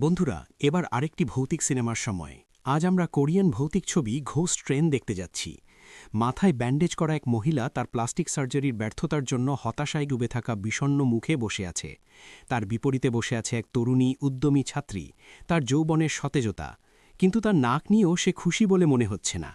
বন্ধুরা, এবার আরেকটি ভৌতিক সিনেমার সময়। আজ আমরা কোরিয়ান ভৌতিক ছবি ঘোস্ট ট্রেন দেখতে যাচ্ছি। মাথায় ব্যান্ডেজ করা এক মহিলা তার প্লাস্টিক সার্জারির ব্যর্থতার জন্য হতাশায় ডুবে থাকা বিষণ্ণ মুখে বসে আছে। তার বিপরীতে বসে আছে এক তরুণী উদ্যমী ছাত্রী, তার যৌবনের সতেজতা। কিন্তু তার নাক নিয়েও সে খুশি বলে মনে হচ্ছে না।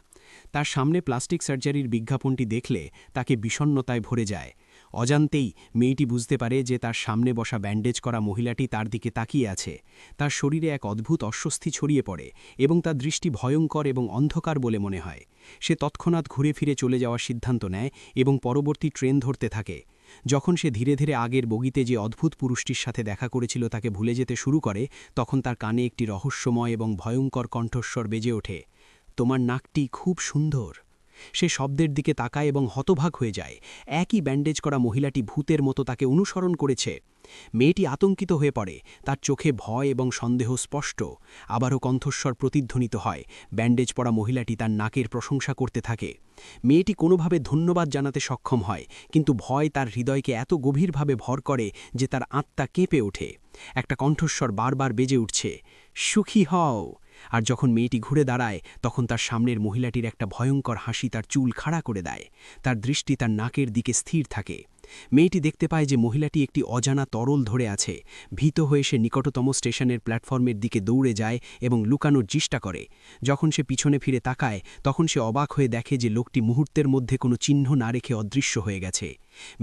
তার সামনে প্লাস্টিক সার্জারির বিজ্ঞাপনটি দেখলে তাকে বিষণ্ণতায় ভরে যায়। অজান্তেই মেয়েটি বুঝতে পারে যে তার সামনে বসা ব্যান্ডেজ করা মহিলাটি তার দিকে তাকিয়ে আছে। তার শরীরে এক অদ্ভুত অস্বস্তি ছড়িয়ে পড়ে এবং তার দৃষ্টি ভয়ঙ্কর এবং অন্ধকার বলে মনে হয়। সে তৎক্ষণাৎ ঘুরে ফিরে চলে যাওয়ার সিদ্ধান্ত নেয় এবং পরবর্তী ট্রেন ধরতে থাকে। যখন সে ধীরে ধীরে আগের বগিতে যে অদ্ভুত পুরুষটির সাথে দেখা করেছিল তাকে ভুলে যেতে শুরু করে, তখন তার কানে একটি রহস্যময় এবং ভয়ঙ্কর কণ্ঠস্বর বেজে ওঠে, তোমার নাকটি খুব সুন্দর। সে শব্দের দিকে তাকায় এবং হতবাক হয়ে যায়। একই ব্যান্ডেজ করা মহিলাটি ভূতের মতো তাকে অনুসরণ করেছে। মেয়েটি আতঙ্কিত হয়ে পড়ে, তার চোখে ভয় এবং সন্দেহ স্পষ্ট। আবারও কণ্ঠস্বর প্রতিধ্বনিত হয়। ব্যান্ডেজ পরা মহিলাটি তার নাকের প্রশংসা করতে থাকে। মেয়েটি কোনোভাবে ধন্যবাদ জানাতে সক্ষম হয়, কিন্তু ভয় তার হৃদয়কে এত গভীরভাবে ভর করে যে তার আত্মা কেঁপে ওঠে। একটা কণ্ঠস্বর বারবার বেজে উঠছে, সুখী হও। আর যখন মেয়েটি ঘুরে দাঁড়ায়, তখন তার সামনের মহিলাটির একটা ভয়ঙ্কর হাসি তার চুল খাড়া করে দেয়। তার দৃষ্টি তার নাকের দিকে স্থির থাকে। মেয়েটি দেখতে পায় যে মহিলাটি একটি অজানা তরল ধরে আছে। ভীত হয়ে সে নিকটতম স্টেশনের প্ল্যাটফর্মের দিকে দৌড়ে যায় এবং লুকানোর চেষ্টা করে। যখন সে পিছনে ফিরে তাকায়, তখন সে অবাক হয়ে দেখে যে লোকটি মুহূর্তের মধ্যে কোনো চিহ্ন না রেখে অদৃশ্য হয়ে গেছে।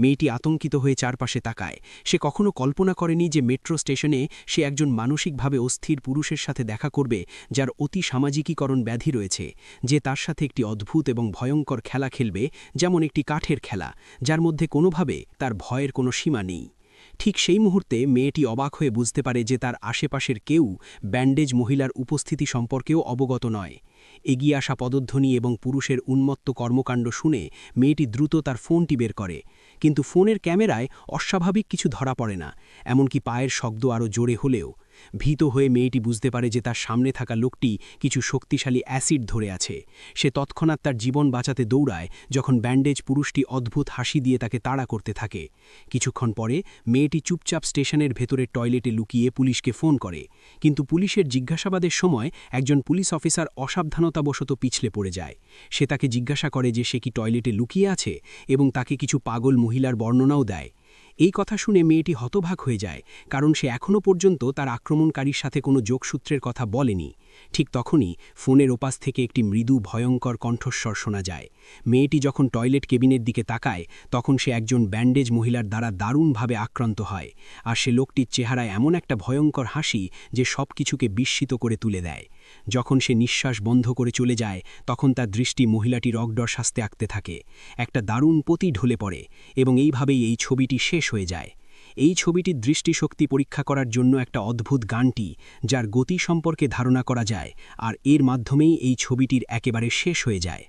মেয়েটি আতঙ্কিত হয়ে চারপাশে তাকায়। সে কখনো কল্পনা করেনি যে মেট্রো স্টেশনে সে একজন মানসিকভাবে অস্থির পুরুষের সাথে দেখা করবে, যার অতি সামাজিকীকরণ ব্যাধি রয়েছে, যে তার সাথে একটি অদ্ভুত এবং ভয়ঙ্কর খেলা খেলবে, যেমন একটি কাঠের খেলা, যার মধ্যে কোনোভাবে তার ভয়ের কোনো সীমা নেই। ঠিক সেই মুহূর্তে মেয়েটি অবাক হয়ে বুঝতে পারে যে তার আশেপাশের কেউ ব্যান্ডেজ মহিলার উপস্থিতি সম্পর্কেও অবগত নয়। এগিয়ে আসা পদধ্বনি এবং পুরুষের উন্মত্ত কর্মকাণ্ড শুনে মেয়েটি দ্রুত তার ফোনটি বের করে, কিন্তু ফোনের ক্যামেরায় অস্বাভাবিক কিছু ধরা পড়ে না, এমনকি পায়ের শব্দ আরও জোরে হলেও। ভীত হয়ে মেয়েটি বুঝতে পারে যে তার সামনে থাকা লোকটি কিছু শক্তিশালী অ্যাসিড ধরে আছে। সে তৎক্ষণাৎ তার জীবন বাঁচাতে দৌড়ায়, যখন ব্যান্ডেজ পুরুষটি অদ্ভুত হাসি দিয়ে তাকে তাড়া করতে থাকে। কিছুক্ষণ পরে মেয়েটি চুপচাপ স্টেশনের ভেতরের টয়লেটে লুকিয়ে পুলিশকে ফোন করে, কিন্তু পুলিশের জিজ্ঞাসাবাদের সময় একজন পুলিশ অফিসার অসাবধানতাবশত পিছলে পড়ে যায়। সে তাকে জিজ্ঞাসা করে যে সে কি টয়লেটে লুকিয়ে আছে, এবং তাকে কিছু পাগল মহিলার বর্ণনাও দেয়। এই কথা শুনে মেয়েটি হতবাক হয়ে যায়, কারণ সে এখনও পর্যন্ত তার আক্রমণকারীর সাথে কোনো যোগসূত্রের কথা বলেনি। ঠিক তখনই ফোনের ওপাশ থেকে একটি মৃদু ভয়ঙ্কর কণ্ঠস্বর শোনা যায়। মেয়েটি যখন টয়লেট কেবিনের দিকে তাকায়, তখন সে একজন ব্যান্ডেজ মহিলার দ্বারা দারুণভাবে আক্রান্ত হয়। আর সে লোকটির চেহারায় এমন একটা ভয়ঙ্কর হাসি যে সব কিছুকে বিস্মিত করে তুলে দেয়। যখন সে নিঃশ্বাস বন্ধ করে চলে যায়, তখন তার দৃষ্টি মহিলাটির অগডর শাস্তে আঁকতে থাকে। একটা দারুণ পতি ঢলে পড়ে, এবং এইভাবেই এই ছবিটি শেষ হয়ে যায়। এই ছবিটির দৃষ্টিশক্তি পরীক্ষা করার জন্য একটা অদ্ভুত গানটি, যার গতি সম্পর্কে ধারণা করা যায়, আর এর মাধ্যমেই এই ছবিটির একেবারে শেষ হয়ে যায়।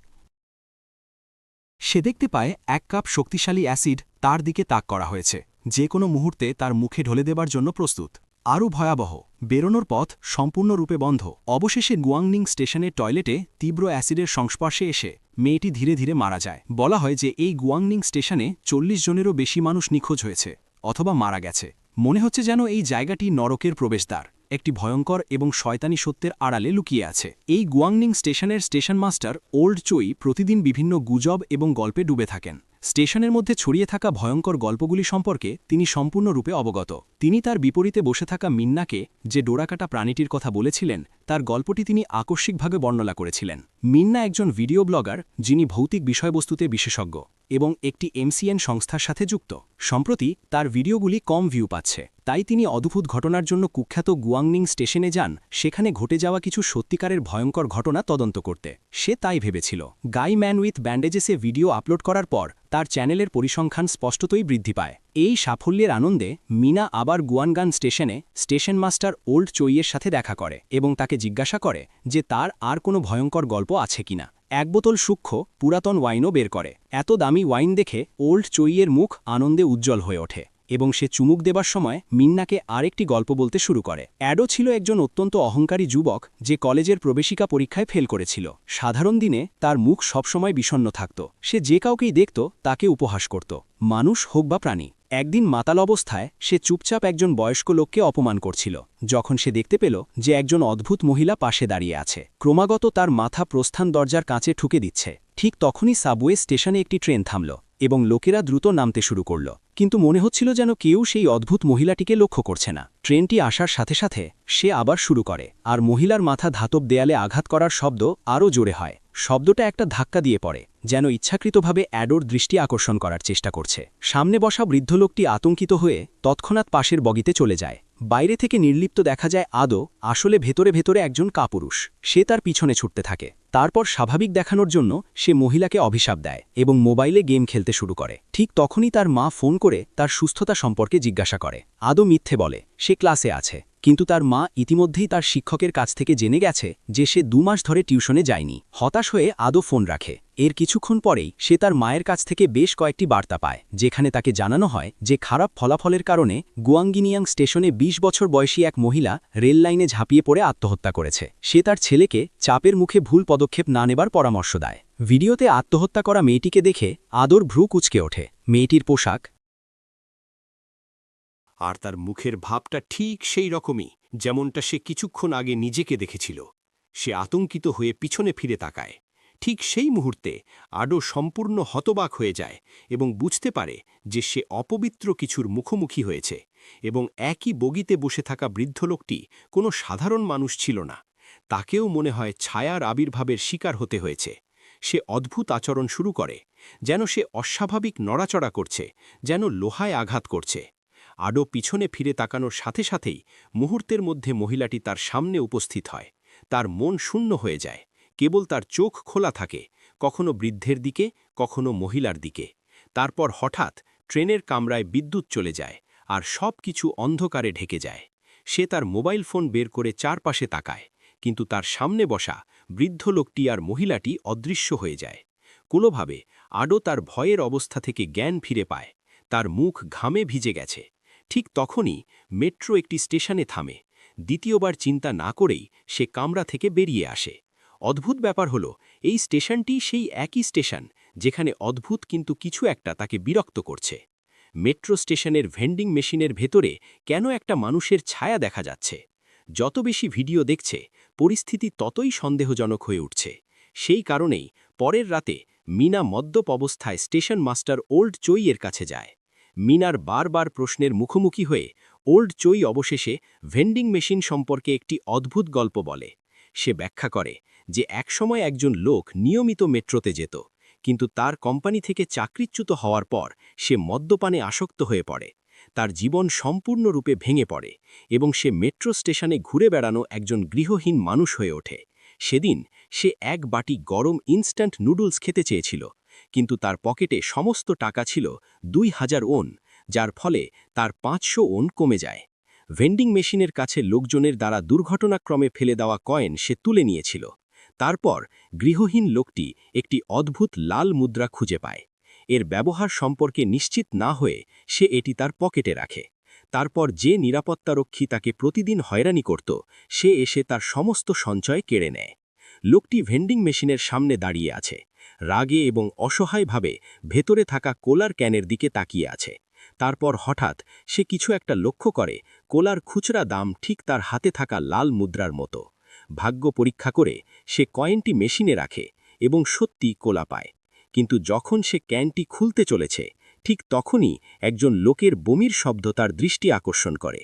সে দেখতে পায় এক কাপ শক্তিশালী অ্যাসিড তার দিকে তাক করা হয়েছে, যে কোনো মুহূর্তে তার মুখে ঢলে দেবার জন্য প্রস্তুত। আরও ভয়াবহ, বেরোনোর পথ সম্পূর্ণরূপে বন্ধ। অবশেষে গুয়াংনিং স্টেশনের টয়লেটে তীব্র অ্যাসিডের সংস্পর্শে এসে মেয়েটি ধীরে ধীরে মারা যায়। বলা হয় যে এই গুয়াংনিং স্টেশনে ৪০ জনেরও বেশি মানুষ নিখোঁজ হয়েছে অথবা মারা গেছে। মনে হচ্ছে যেন এই জায়গাটি নরকের প্রবেশদ্বার, একটি ভয়ঙ্কর এবং শয়তানি সত্যের আড়ালে লুকিয়ে আছে। এই গুয়াংনিং স্টেশনের স্টেশন মাস্টার ওল্ড চোই প্রতিদিন বিভিন্ন গুজব এবং গল্পে ডুবে থাকেন। স্টেশনের মধ্যে ছড়িয়ে থাকা ভয়ঙ্কর গল্পগুলি সম্পর্কে তিনি সম্পূর্ণরূপে অবগত। তিনি তার বিপরীতে বসে থাকা মিন্নাকে যে ডোরাকাটা প্রাণীটির কথা বলেছিলেন, তার গল্পটি তিনি আকস্মিকভাবে বর্ণনা করেছিলেন। মিন্না একজন ভিডিও ব্লগার যিনি ভৌতিক বিষয়বস্তুতে বিশেষজ্ঞ এবং একটি এমসিএন সংস্থার সাথে যুক্ত। সম্প্রতি তার ভিডিওগুলি কম ভিউ পাচ্ছে, তাই তিনি অদ্ভুত ঘটনার জন্য কুখ্যাত গুয়াংনিং স্টেশনে যান, সেখানে ঘটে যাওয়া কিছু সত্যিকারের ভয়ঙ্কর ঘটনা তদন্ত করতে। সে তাই ভেবেছিল। গাই ম্যান উইথ ব্যান্ডেজেসে ভিডিও আপলোড করার পর তার চ্যানেলের পরিসংখ্যান স্পষ্টতই বৃদ্ধি পায়। এই সাফল্যের আনন্দে মিনা আবার গুয়ানগান স্টেশনে স্টেশন মাস্টার ওল্ড চোইয়ের সাথে দেখা করে এবং তাকে জিজ্ঞাসা করে যে তার আর কোনো ভয়ঙ্কর গল্প আছে কিনা। এক বোতল সূক্ষ্ম পুরাতন ওয়াইনও বের করে। এত দামি ওয়াইন দেখে ওল্ড চোইয়ের মুখ আনন্দে উজ্জ্বল হয়ে ওঠে এবং সে চুমুক দেবার সময় মিন্নাকে আরেকটি গল্প বলতে শুরু করে। অ্যাডো ছিল একজন অত্যন্ত অহংকারী যুবক যে কলেজের প্রবেশিকা পরীক্ষায় ফেল করেছিল। সাধারণ দিনে তার মুখ সবসময় বিষণ্ণ থাকত। সে যে কাউকেই দেখত তাকে উপহাস করত, মানুষ হোক বা প্রাণী। একদিন মাতাল অবস্থায় সে চুপচাপ একজন বয়স্ক লোককে অপমান করছিল যখন সে দেখতে পেল যে একজন অদ্ভুত মহিলা পাশে দাঁড়িয়ে আছে ক্রমাগত তার মাথা প্রস্থান দরজার কাঁচে ঠুকে দিচ্ছে ঠিক তখনই সাবওয়ে স্টেশনে একটি ট্রেন থামল এবং লোকেরা দ্রুত নামতে শুরু করল কিন্তু মনে হচ্ছিল যেন কেউ সেই অদ্ভুত মহিলাটিকে লক্ষ্য করছে না ট্রেনটি আসার সাথে সাথে সে আবার শুরু করে আর মহিলার মাথা ধাতব দেয়ালে আঘাত করার শব্দ আরও জোরে হয় শব্দটা একটা ধাক্কা দিয়ে পড়ে যেন ইচ্ছাকৃতভাবে অ্যাডোর দৃষ্টি আকর্ষণ করার চেষ্টা করছে সামনে বসা বৃদ্ধ লোকটি আতঙ্কিত হয়ে তৎক্ষণাৎ পাশের বগিতে চলে যায় বাইরে থেকে নির্লিপ্ত দেখা যায় আদো আসলে ভেতরে ভেতরে একজন কাপুরুষ সে তার পিছনে ছুটতে থাকে তারপর স্বাভাবিক দেখানোর জন্য সে মহিলাকে অভিশাপ দেয় এবং মোবাইলে গেম খেলতে শুরু করে ঠিক তখনই তার মা ফোন করে তার সুস্থতা সম্পর্কে জিজ্ঞাসা করে আদো মিথ্যে বলে সে ক্লাসে আছে কিন্তু তার মা ইতিমধ্যেই তার শিক্ষকের কাছ থেকে জেনে গেছে যে সে 2 মাস ধরে টিউশনে যায়নি হতাশ হয়ে আদো ফোন রাখে এর কিছুক্ষণ পরেই সে তার মায়ের কাছ থেকে বেশ কয়েকটি বার্তা পায় যেখানে তাকে জানানো হয় যে খারাপ ফলাফলের কারণে গুয়াঙ্গিনিয়াং স্টেশনে 20 বছর বয়সী এক মহিলা রেল লাইনে ঝাঁপিয়ে পড়ে আত্মহত্যা করেছে সে তার ছেলেকে চাপের মুখে ভুল পদক্ষেপ না নেবার পরামর্শ দেয় ভিডিওতে আত্মহত্যা করা মেয়েটিকে দেখে আদর ভ্রু কুঁচকে ওঠে মেয়েটির পোশাক আর তার মুখের ভাবটা ঠিক সেই রকমই যেমনটা সে কিছুক্ষণ আগে নিজেকে দেখেছিল সে আতঙ্কিত হয়ে পিছনে ফিরে তাকায় ঠিক সেই মুহূর্তে আডো সম্পূর্ণ হতবাক হয়ে যায় এবং বুঝতে পারে যে সে অপবিত্র কিছুর মুখোমুখি হয়েছে এবং একই বগিতে বসে থাকা বৃদ্ধ লোকটি কোনো সাধারণ মানুষ ছিল না তাকেও মনে হয় ছায়ার আবির্ভাবের শিকার হতে হয়েছে সে অদ্ভুত আচরণ শুরু করে যেন সে অস্বাভাবিক নড়াচড়া করছে যেন লোহায় আঘাত করছে আডো পিছনে ফিরে তাকানোর সাথে সাথেই মুহূর্তের মধ্যে মহিলাটি তার সামনে উপস্থিত হয় তার মন শূন্য হয়ে যায় কেবল তার চোখ খোলা থাকে কখনো বৃদ্ধের দিকে কখনো মহিলার দিকে তারপর হঠাৎ ট্রেনের কামরায় বিদ্যুৎ চলে যায় আর সব কিছু অন্ধকারে ঢেকে যায় সে তার মোবাইল ফোন বের করে চারপাশে তাকায় কিন্তু তার সামনে বসা বৃদ্ধ লোকটি আর মহিলাটি অদৃশ্য হয়ে যায় কোনোভাবে আডো তার ভয়ের অবস্থা থেকে জ্ঞান ফিরে পায় তার মুখ ঘামে ভিজে গেছে ঠিক তখনই মেট্রো একটি স্টেশনে থামে দ্বিতীয়বার চিন্তা না করেই সে কামরা থেকে বেরিয়ে আসে অদ্ভুত ব্যাপার হল এই স্টেশনটি সেই একই স্টেশন যেখানে অদ্ভুত কিন্তু কিছু একটা তাকে বিরক্ত করছে মেট্রো স্টেশনের ভেন্ডিং মেশিনের ভেতরে কেন একটা মানুষের ছায়া দেখা যাচ্ছে যত বেশি ভিডিও দেখছে পরিস্থিতি ততই সন্দেহজনক হয়ে উঠছে সেই কারণেই পরের রাতে মিনা মদ্যপ অবস্থায় স্টেশন মাস্টার ওল্ড চইয়ের কাছে যায় মিনার বারবার প্রশ্নের মুখোমুখি হয়ে ওল্ড চই অবশেষে ভেন্ডিং মেশিন সম্পর্কে একটি অদ্ভুত গল্প বলে সে ব্যাখ্যা করে যে একসময় একজন লোক নিয়মিত মেট্রোতে যেত কিন্তু তার কোম্পানি থেকে চাকরিচ্যুত হওয়ার পর সে মদ্যপানে আসক্ত হয়ে পড়ে তার জীবন সম্পূর্ণরূপে ভেঙে পড়ে এবং সে মেট্রো স্টেশনে ঘুরে বেড়ানো একজন গৃহহীন মানুষ হয়ে ওঠে সেদিন সে এক বাটি গরম ইনস্ট্যান্ট নুডলস খেতে চেয়েছিল কিন্তু তার পকেটে সমস্ত টাকা ছিল 2000 ওন যার ফলে তার 500 ওন কমে যায় ভেন্ডিং মেশিনের কাছে লোকজনের দ্বারা দুর্ঘটনাক্রমে ফেলে দেওয়া কয়েন সে তুলে নিয়েছিল তারপর গৃহহীন লোকটি একটি অদ্ভুত লাল মুদ্রা খুঁজে পায় এর ব্যবহার সম্পর্কে নিশ্চিত না হয়ে সে এটি তার পকেটে রাখে তারপর যে নিরাপত্তারক্ষী তাকে প্রতিদিন হয়রানি করত সে এসে তার সমস্ত সঞ্চয় কেড়ে নেয় লোকটি ভেন্ডিং মেশিনের সামনে দাঁড়িয়ে আছে রাগে এবং অসহায়ভাবে ভেতরে থাকা কোলার ক্যানের দিকে তাকিয়ে আছে তারপর হঠাৎ সে কিছু একটা লক্ষ্য করে কোলার খুচরা দাম ঠিক তার হাতে থাকা লাল মুদ্রার মতো ভাগ্য পরীক্ষা করে সে কয়েনটি মেশিনে রাখে এবং সত্যি কোলা পায় কিন্তু যখন সে ক্যানটি খুলতে চলেছে ঠিক তখনই একজন লোকের বমির শব্দ তার দৃষ্টি আকর্ষণ করে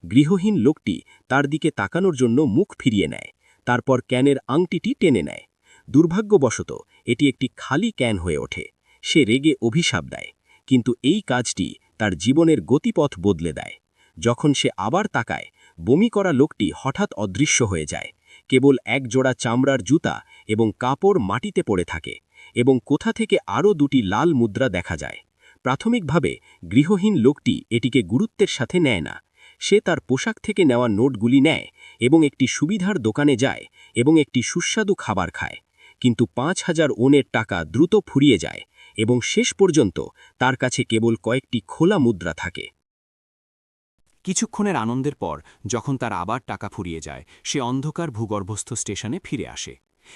গৃহহীন লোকটি তার দিকে তাকানোর জন্য মুখ ফিরিয়ে নেয় তারপর ক্যানের আংটিটি টেনে নেয় দুর্ভাগ্যবশত এটি একটি খালি ক্যান হয়ে ওঠে সে রেগে অভিশাপ দেয় কিন্তু এই কাজটি তার জীবনের গতিপথ বদলে দেয় যখন সে আবার তাকায় বমি করা লোকটি হঠাৎ অদৃশ্য হয়ে যায় কেবল এক জোড়া চামড়ার জুতা এবং কাপড় মাটিতে পড়ে থাকে এবং কোথা থেকে আরও 2টি লাল মুদ্রা দেখা যায় প্রাথমিকভাবে গৃহহীন লোকটি এটিকে গুরুত্বের সাথে নেয় না সে তার পোশাক থেকে নেওয়া নোটগুলি নেয় এবং একটি সুবিধার দোকানে যায় এবং একটি সুস্বাদু খাবার খায় কিন্তু 5000 ওনের টাকা দ্রুত ফুরিয়ে যায় এবং শেষ পর্যন্ত তার কাছে কেবল কয়েকটি খোলা মুদ্রা থাকে কিছুক্ষণের আনন্দের পর যখন তার আবার টাকা ফুরিয়ে যায় সে অন্ধকার ভূগর্ভস্থ স্টেশনে ফিরে আসে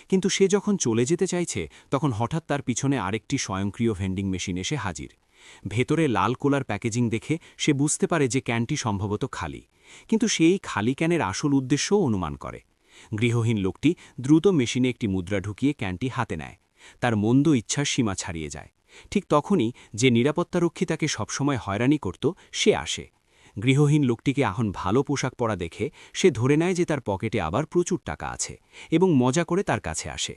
কিন্তু সে যখন চলে যেতে চাইছে তখন হঠাৎ তার পিছনে আরেকটি স্বয়ংক্রিয় ভেন্ডিং মেশিন এসে হাজির ভেতরে লাল কোলার প্যাকেজিং দেখে সে বুঝতে পারে যে ক্যানটি সম্ভবত খালি, কিন্তু সেই খালি ক্যানের আসল উদ্দেশ্যও অনুমান করে। গৃহহীন লোকটি দ্রুত মেশিনে একটি মুদ্রা ঢুকিয়ে ক্যানটি হাতে নেয়। তার মন্দ ইচ্ছার সীমা ছাড়িয়ে যায়। ঠিক তখনই যে নিরাপত্তারক্ষী তাকে সবসময় হয়রানি করত সে আসে। গৃহহীন লোকটিকে এখন ভালো পোশাক পরা দেখে সে ধরে নেয় যে তার পকেটে আবার প্রচুর টাকা আছে এবং মজা করে তার কাছে আসে।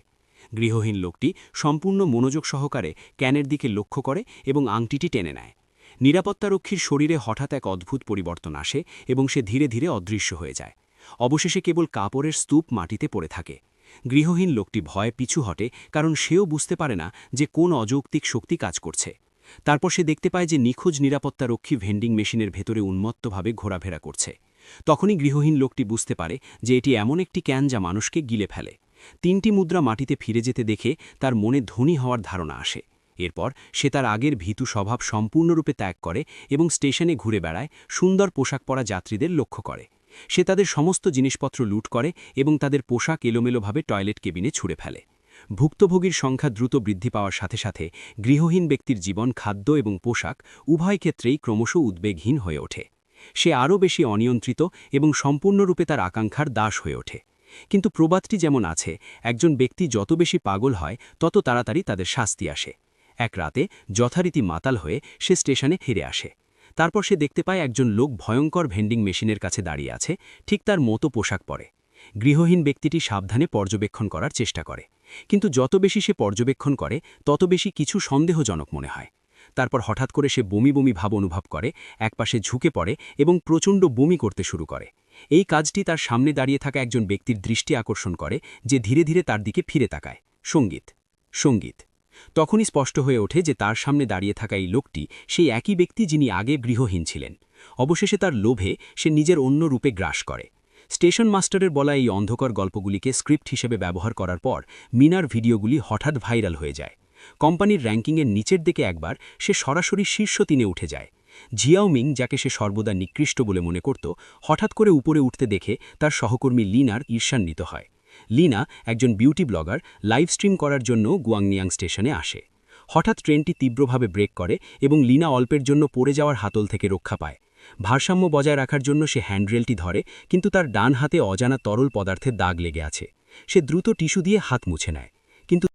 গৃহহীন লোকটি সম্পূর্ণ মনোযোগ সহকারে ক্যানের দিকে লক্ষ্য করে এবং আংটিটি টেনে নেয়। নিরাপত্তারক্ষীর শরীরে হঠাৎ এক অদ্ভুত পরিবর্তন আসে এবং সে ধীরে ধীরে অদৃশ্য হয়ে যায়। অবশেষে কেবল কাপড়ের স্তূপ মাটিতে পড়ে থাকে। গৃহহীন লোকটি ভয়ে পিছু হটে, কারণ সেও বুঝতে পারে না যে কোন অযৌক্তিক শক্তি কাজ করছে। তারপর সে দেখতে পায় যে নিখোঁজ নিরাপত্তারক্ষী ভেন্ডিং মেশিনের ভেতরে উন্মত্তভাবে ঘোরাফেরা করছে। তখনই গৃহহীন লোকটি বুঝতে পারে যে এটি এমন একটি ক্যান যা মানুষকে গিলে ফেলে। 3টি মুদ্রা মাটিতে ফিরে যেতে দেখে তার মনে ধনী হওয়ার ধারণা আসে। এরপর সে তার আগের ভীতু স্বভাব সম্পূর্ণরূপে ত্যাগ করে এবং স্টেশনে ঘুরে বেড়ায়, সুন্দর পোশাক পরা যাত্রীদের লক্ষ্য করে। সে তাদের সমস্ত জিনিসপত্র লুট করে এবং তাদের পোশাক এলোমেলোভাবে টয়লেট কেবিনে ছুঁড়ে ফেলে। ভুক্তভোগীর সংখ্যা দ্রুত বৃদ্ধি পাওয়ার সাথে সাথে গৃহহীন ব্যক্তির জীবন, খাদ্য এবং পোশাক উভয় ক্ষেত্রেই ক্রমশ উদ্বেগহীন হয়ে ওঠে। সে আরও বেশি অনিয়ন্ত্রিত এবং সম্পূর্ণরূপে তার আকাঙ্ক্ষার দাস হয়ে ওঠে। কিন্তু প্রবাদটি যেমন আছে, একজন ব্যক্তি যত বেশি পাগল হয় তত তাড়াতাড়ি তাদের শাস্তি আসে। এক রাতে যথারীতি মাতাল হয়ে সে স্টেশনে ফিরে আসে। তারপর সে দেখতে পায় একজন লোক ভয়ঙ্কর ভেন্ডিং মেশিনের কাছে দাঁড়িয়ে আছে, ঠিক তার মতো পোশাক পরে। গৃহহীন ব্যক্তিটি সাবধানে পর্যবেক্ষণ করার চেষ্টা করে, কিন্তু যত বেশি সে পর্যবেক্ষণ করে তত বেশি কিছু সন্দেহজনক মনে হয়। তারপর হঠাৎ করে সে বমি বমি ভাব অনুভব করে, একপাশে ঝুঁকে পড়ে এবং প্রচণ্ড বমি করতে শুরু করে। এই কাজটি তার সামনে দাঁড়িয়ে থাকা একজন ব্যক্তির দৃষ্টি আকর্ষণ করে, যে ধীরে ধীরে তার দিকে ফিরে তাকায়। সঙ্গীত সঙ্গীত তখনই স্পষ্ট হয়ে ওঠে যে তার সামনে দাঁড়িয়ে থাকা এই লোকটি সেই একই ব্যক্তি যিনি আগে গৃহহীন ছিলেন। অবশেষে তার লোভে সে নিজের অন্য রূপে গ্রাস করে। স্টেশন মাস্টারের বলা এই অন্ধকার গল্পগুলিকে স্ক্রিপ্ট হিসেবে ব্যবহার করার পর মিনার ভিডিওগুলি হঠাৎ ভাইরাল হয়ে যায়। কোম্পানির র্যাঙ্কিংয়ের নিচের দিকে একবার সে সরাসরি শীর্ষ 3-এ উঠে যায়। জিয়াও মিং, যাকে সে সর্বদা নিকৃষ্ট বলে মনে করত, হঠাৎ করে উপরে উঠতে দেখে তার সহকর্মী লিনার ঈর্ষান্বিত হয়। লিনা, একজন বিউটি ব্লগার, লাইভ স্ট্রিম করার জন্য গুয়াংনিয়াং স্টেশনে আসে। হঠাৎ ট্রেনটি তীব্রভাবে ব্রেক করে এবং লিনা অল্পের জন্য পড়ে যাওয়ার হাতল থেকে রক্ষা পায়। ভারসাম্য বজায় রাখার জন্য সে হ্যান্ডরেলটি ধরে, কিন্তু তার ডান হাতে অজানা তরল পদার্থের দাগ লেগে আছে। সে দ্রুত টিস্যু দিয়ে হাত মুছে নেয়, কিন্তু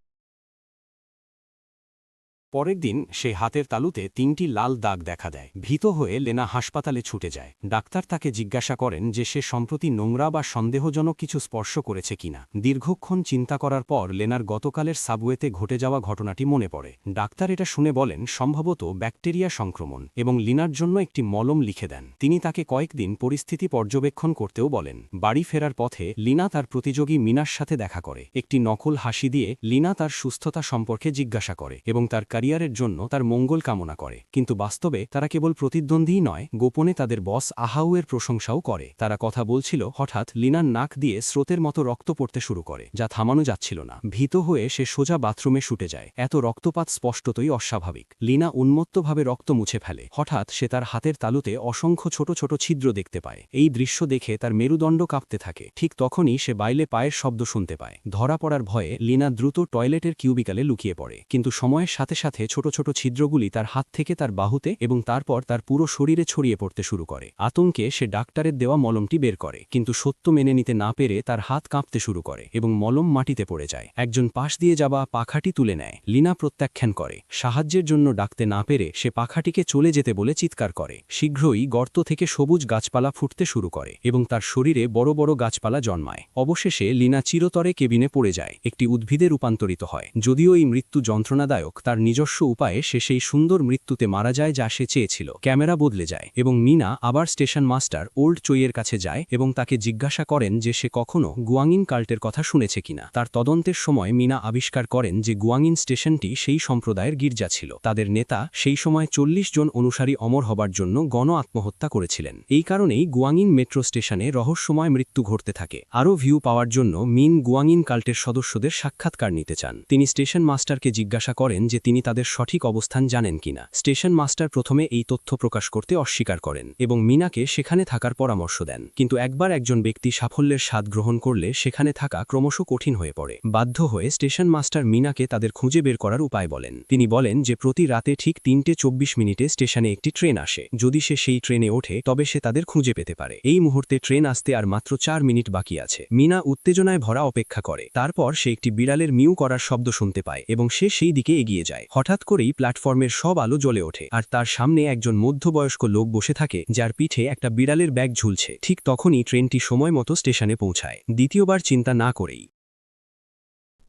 পরের দিন সে হাতের তালুতে 3টি লাল দাগ দেখা দেয়। ভীত হয়ে লেনা হাসপাতালে ছুটে যায়। ডাক্তার তাকে জিজ্ঞাসা করেন যে সে সম্প্রতি নোংরা বা সন্দেহজনক কিছু স্পর্শ করেছে কিনা। দীর্ঘক্ষণ চিন্তা করার পর লেনার গতকালের সাবওয়েতে ঘটে যাওয়া ঘটনাটি মনে পড়ে। ডাক্তার এটা শুনে বলেন সম্ভবত ব্যাকটেরিয়া সংক্রমণ, এবং লিনার জন্য একটি মলম লিখে দেন। তিনি তাকে কয়েকদিন পরিস্থিতি পর্যবেক্ষণ করতেও বলেন। বাড়ি ফেরার পথে লিনা তার প্রতিযোগী মিনার সাথে দেখা করে। একটি নকল হাসি দিয়ে লিনা তার সুস্থতা সম্পর্কে জিজ্ঞাসা করে এবং তার ক্যারিয়ারের জন্য তার মঙ্গল কামনা করে। কিন্তু বাস্তবে তারা কেবল প্রতিদ্বন্দ্বীই নয়, গোপনে তাদের বস আহাউয়ের প্রশংসাও করে। তারা কথা বলছিল, হঠাৎ লিনার নাক দিয়ে স্রোতের মতো রক্ত পড়তে শুরু করে, যা থামানো যাচ্ছিল না। ভীত হয়ে সে সোজা বাথরুমে ছুটে যায়। এত রক্তপাত স্পষ্টতই অস্বাভাবিক। লিনা উন্মত্তভাবে রক্ত মুছে ফেলে। হঠাৎ সে তার হাতের তালুতে অসংখ্য ছোট ছোট ছিদ্র দেখতে পায়। এই দৃশ্য দেখে তার মেরুদণ্ড কাঁপতে থাকে। ঠিক তখনই সে বাইলে পায়ের শব্দ শুনতে পায়। ধরা পড়ার ভয়ে লিনা দ্রুত টয়লেটের কিউবিকালে লুকিয়ে পড়ে, কিন্তু সময়ের সাথে সাথে ছোট ছোট ছিদ্রগুলি তার হাত থেকে তার বাহুতে এবং তারপর তার পুরো শরীরে ছড়িয়ে পড়তে শুরু করে। আতঙ্কে সে ডাক্তারের দেওয়া মলমটি বের করে, কিন্তু সত্য মেনে নিতে না পেরে তার হাত কাঁপতে শুরু করে এবং মলম মাটিতে পড়ে যায়। একজন পাশ দিয়ে যাওয়া পাখাটি তুলে নেয়। লিনা প্রত্যাখ্যান করে। সাহায্যের জন্য ডাকতে না পেরে সে পাখাটিকে চলে যেতে বলে চিৎকার করে। শীঘ্রই গর্ত থেকে সবুজ গাছপালা ফুটতে শুরু করে এবং তার শরীরে বড় বড় গাছপালা জন্মায়। অবশেষে লিনা চিরতরে কেবিনে পড়ে যায়, একটি উদ্ভিদে রূপান্তরিত হয়। যদিও এই মৃত্যু যন্ত্রণাদায়ক, তার নিজস্ব উপায়ে সে সেই সুন্দর মৃত্যুতে মারা যায় যা সে চেয়েছিল। ক্যামেরা বদলে যায় এবং মিনা আবার স্টেশন মাস্টার ওল্ড চইয়ের কাছে যায় এবং তাকে জিজ্ঞাসা করেন যে সে কখনো গুয়াংইন কাল্টের কথা শুনেছে কিনা। তার তদন্তের সময় মিনা আবিষ্কার করেন যে গুয়াংইন স্টেশনটি সেই সম্প্রদায়ের গির্জা ছিল। তাদের নেতা সেই সময় 40 জন অনুসারী অমর হবার জন্য গণ আত্মহত্যা করেছিলেন। এই কারণেই গুয়াংইন মেট্রো স্টেশনে রহস্যময় মৃত্যু ঘটতে থাকে। আরও ভিউ পাওয়ার জন্য মিন গুয়াংইন কাল্টের সদস্যদের সাক্ষাৎকার নিতে চান। তিনি স্টেশন মাস্টারকে জিজ্ঞাসা করেন যে তিনি তাদের সঠিক অবস্থান জানেন কিনা। স্টেশন মাস্টার প্রথমে এই তথ্য প্রকাশ করতে অস্বীকার করেন এবং মিনাকে সেখানে থাকার পরামর্শ দেন, কিন্তু একবার একজন ব্যক্তি সাফল্যের স্বাদ গ্রহণ করলে সেখানে থাকা ক্রমশ কঠিন হয়ে পড়ে। বাধ্য হয়ে স্টেশন মাস্টার মিনাকে তাদের খুঁজে বের করার উপায় বলেন। তিনি বলেন যে প্রতি রাতে ঠিক 3:24 স্টেশনে একটি ট্রেন আসে, যদি সে সেই ট্রেনে ওঠে তবে সে তাদের খুঁজে পেতে পারে। এই মুহূর্তে ট্রেন আসতে আর মাত্র 4 মিনিট বাকি আছে। মিনা উত্তেজনায় ভরা অপেক্ষা করে। তারপর সে একটি বিড়ালের মিউ করার শব্দ শুনতে পায় এবং সে সেই দিকে এগিয়ে যায়। হঠাৎ করেই প্ল্যাটফর্মের সব আলো জ্বলে ওঠে আর তার সামনে একজন মধ্যবয়স্ক লোক বসে থাকে যার পিঠে একটা বিড়ালের ব্যাগ ঝুলছে। ঠিক তখনই ট্রেনটি সময় মতো স্টেশনে পৌঁছায়। দ্বিতীয়বার চিন্তা না করেই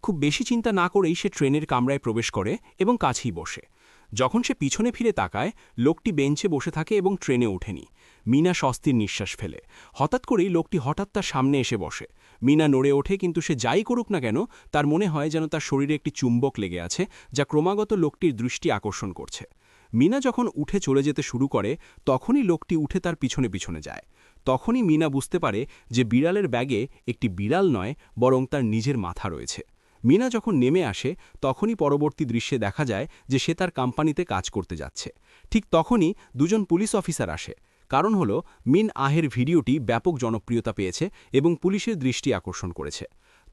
খুব বেশি চিন্তা না করেই সে ট্রেনের কামরায় প্রবেশ করে এবং কাছেই বসে। যখন সে পিছনে ফিরে তাকায়, লোকটি বেঞ্চে বসে থাকে এবং ট্রেনে ওঠেনি। মিনা স্বস্তির নিঃশ্বাস ফেলে। হঠাৎ করেই লোকটি হঠাৎ তার সামনে এসে বসে। মিনা নড়ে ওঠে, কিন্তু সে যাই করুক না কেন তার মনে হয় যেন তার শরীরে একটি চুম্বক লেগে আছে যা ক্রমাগত লোকটির দৃষ্টি আকর্ষণ করছে। মিনা যখন উঠে চলে যেতে শুরু করে তখনই লোকটি উঠে তার পিছনে পিছনে যায়। তখনই মিনা বুঝতে পারে যে বিড়ালের ব্যাগে একটি বিড়াল নয়, বরং তার নিজের মাথা রয়েছে। মিনা যখন নেমে আসে তখনই পরবর্তী দৃশ্যে দেখা যায় যে সে তার কোম্পানিতে কাজ করতে যাচ্ছে। ঠিক তখনই দুজন পুলিশ অফিসার আসে। কারণ হলো মিন আহের ভিডিওটি ব্যাপক জনপ্রিয়তা পেয়েছে এবং পুলিশের দৃষ্টি আকর্ষণ করেছে।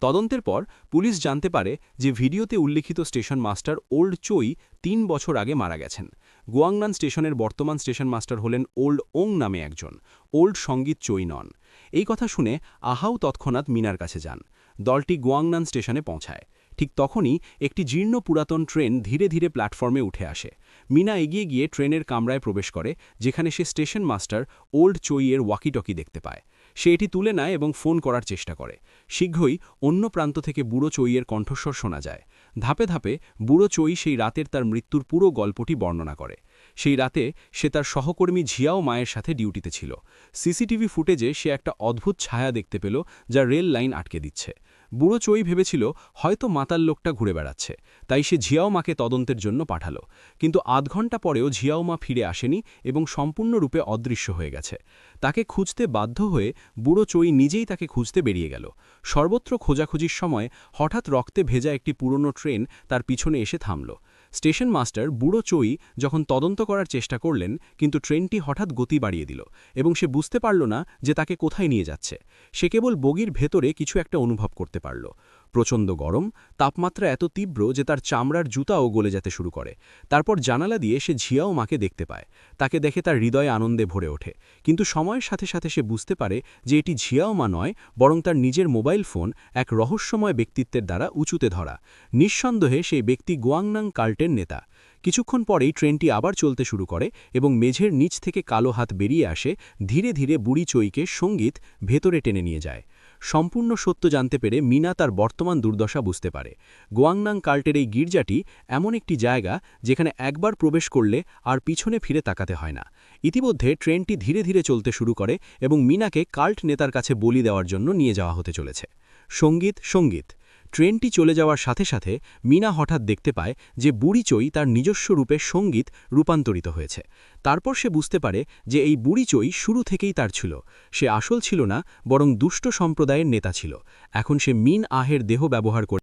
তদন্তের পর পুলিশ জানতে পারে যে ভিডিওতে উল্লিখিত স্টেশন মাস্টার ওল্ড চোই 3 বছর আগে মারা গেছেন। গুয়াংনান স্টেশনের বর্তমান স্টেশন মাস্টার হলেন ওল্ড ওং নামে একজন। ওল্ড সঙ্গীত চোই নন। এই কথা শুনে আহাও তৎক্ষণাৎ মিনার কাছে যান। দলটি গুয়াংনান স্টেশনে পৌঁছায়। ঠিক তখনই একটি জীর্ণ পুরাতন ট্রেন ধীরে ধীরে প্ল্যাটফর্মে উঠে আসে। মিনা এগিয়ে গিয়ে ট্রেনের কামরায় প্রবেশ করে, যেখানে সে স্টেশন মাস্টার ওল্ড চোইয়ের ওয়াকিটকি দেখতে পায়। সে এটি তুলে নেয় এবং ফোন করার চেষ্টা করে। শীঘ্রই অন্য প্রান্ত থেকে বুড়ো চোইয়ের কণ্ঠস্বর শোনা যায়। ধাপে ধাপে বুড়ো চোই সেই রাতের তার মৃত্যুর পুরো গল্পটি বর্ণনা করে। সেই রাতে সে তার সহকর্মী ঝিয়াও মায়ের সাথে ডিউটিতে ছিল। সিসিটিভি ফুটেজে সে একটা অদ্ভুত ছায়া দেখতে পেল যা রেল লাইন আটকে দিচ্ছে। বুড়ো চোই ভেবেছিল হয়তো মাতাল লোকটা ঘুরে বেড়াচ্ছে, তাই সে ঝিয়াও মাকে তদন্তের জন্য পাঠালো। কিন্তু আধ ঘন্টা পরেও ঝিয়াও মা ফিরে আসেনি এবং সম্পূর্ণরূপে অদৃশ্য হয়ে গেছে। তাকে খুঁজতে বাধ্য হয়ে বুড়ো চোই নিজেই তাকে খুঁজতে বেরিয়ে গেল। সর্বত্র খোঁজাখুঁজির সময় হঠাৎ রক্তে ভেজা একটি পুরনো ট্রেন তার পিছনে এসে থামল। স্টেশন মাস্টার বুড়ো চোই যখন তদন্ত করার চেষ্টা করলেন, কিন্তু ট্রেনটি হঠাৎ গতি বাড়িয়ে দিল এবং সে বুঝতে পারল না যে তাকে কোথায় নিয়ে যাচ্ছে। সে কেবল বগির ভেতরে কিছু একটা অনুভব করতে পারল। প্রচণ্ড গরম, তাপমাত্রা এত তীব্র যে তার চামড়ার জুতাও গলে যেতে শুরু করে। তারপর জানালা দিয়ে সে ঝিয়াও মাকে দেখতে পায়। তাকে দেখে তার হৃদয়ে আনন্দে ভরে ওঠে, কিন্তু সময়ের সাথে সাথে সে বুঝতে পারে যে এটি ঝিয়াও মা নয়, বরং তার নিজের মোবাইল ফোন এক রহস্যময় ব্যক্তিত্বের দ্বারা উঁচুতে ধরা। নিঃসন্দেহে সেই ব্যক্তি গুয়াংনাং কাল্টের নেতা। কিছুক্ষণ পরেই ট্রেনটি আবার চলতে শুরু করে এবং মেঝের নিচ থেকে কালো হাত বেরিয়ে আসে, ধীরে ধীরে বুড়ি চোইকে সঙ্গীত ভেতরে টেনে নিয়ে যায়। সম্পূর্ণ সত্য জানতে পেরে মিনা তার বর্তমান দুর্দশা বুঝতে পারে। গুয়াংনাং কাল্টের এই গির্জাটি এমন একটি জায়গা যেখানে একবার প্রবেশ করলে আর পিছনে ফিরে তাকাতে হয় না। ইতিমধ্যে ট্রেনটি ধীরে ধীরে চলতে শুরু করে এবং মিনাকে কাল্ট নেতার কাছে বলি দেওয়ার জন্য নিয়ে যাওয়া হতে চলেছে। সঙ্গীত সঙ্গীত ট্রেনটি চলে যাওয়ার সাথে সাথে মিনা হঠাৎ দেখতে পায় যে বুড়ি চোই তার নিজস্ব রূপে সঙ্গীত রূপান্তরিত হয়েছে। তারপর সে বুঝতে পারে যে এই বুড়ি চোই শুরু থেকেই তার ছিল। সে আসল ছিল না, বরং দুষ্ট সম্প্রদায়ের নেতা ছিল। এখন সে মিন আহের দেহ ব্যবহার করে